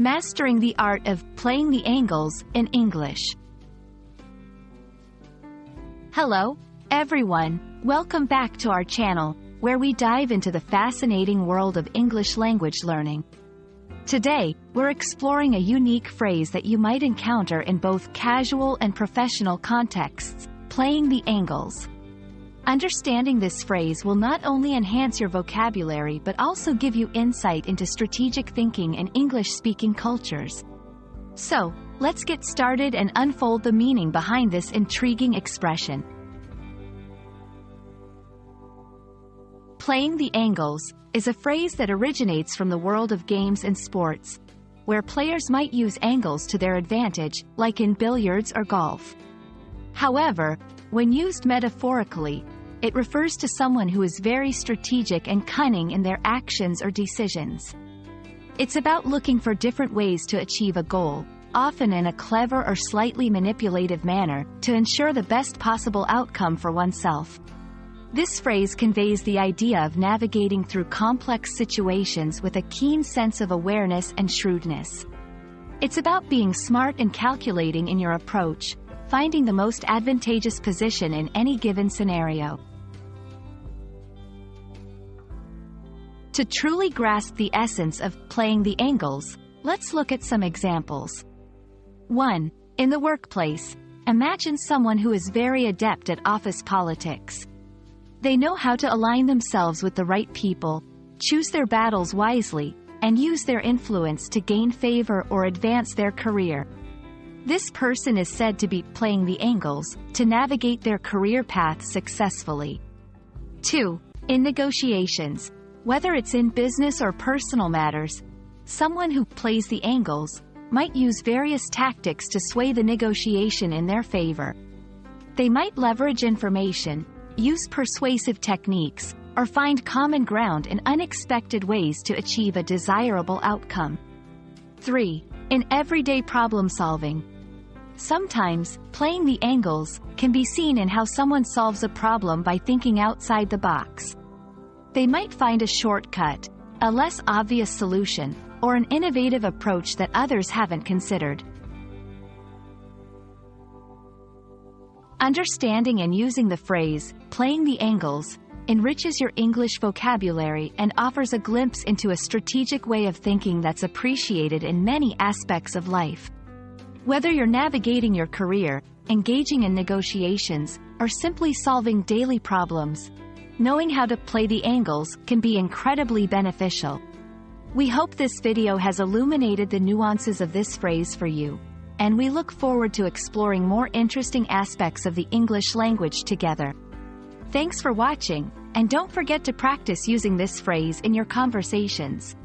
Mastering the art of playing the angles in English. Hello, everyone. Welcome back to our channel, where we dive into the fascinating world of English language learning. Today, we're exploring a unique phrase that you might encounter in both casual and professional contexts: playing the angles. Understanding this phrase will not only enhance your vocabulary but also give you insight into strategic thinking in English-speaking cultures. So, let's get started and unfold the meaning behind this intriguing expression. Playing the angles is a phrase that originates from the world of games and sports, where players might use angles to their advantage, like in billiards or golf. However, when used metaphorically, it refers to someone who is very strategic and cunning in their actions or decisions. It's about looking for different ways to achieve a goal, often in a clever or slightly manipulative manner, to ensure the best possible outcome for oneself. This phrase conveys the idea of navigating through complex situations with a keen sense of awareness and shrewdness. It's about being smart and calculating in your approach, finding the most advantageous position in any given scenario. To truly grasp the essence of playing the angles, let's look at some examples. 1. In the workplace, imagine someone who is very adept at office politics. They know how to align themselves with the right people, choose their battles wisely, and use their influence to gain favor or advance their career. This person is said to be playing the angles to navigate their career path successfully. 2. In negotiations, whether it's in business or personal matters, someone who plays the angles might use various tactics to sway the negotiation in their favor. They might leverage information, use persuasive techniques, or find common ground in unexpected ways to achieve a desirable outcome. 3. In everyday problem solving, sometimes playing the angles can be seen in how someone solves a problem by thinking outside the box. They might find a shortcut, a less obvious solution, or an innovative approach that others haven't considered. Understanding and using the phrase, playing the angles, enriches your English vocabulary and offers a glimpse into a strategic way of thinking that's appreciated in many aspects of life. Whether you're navigating your career, engaging in negotiations, or simply solving daily problems, knowing how to play the angles can be incredibly beneficial. We hope this video has illuminated the nuances of this phrase for you, and we look forward to exploring more interesting aspects of the English language together. Thanks for watching, and don't forget to practice using this phrase in your conversations.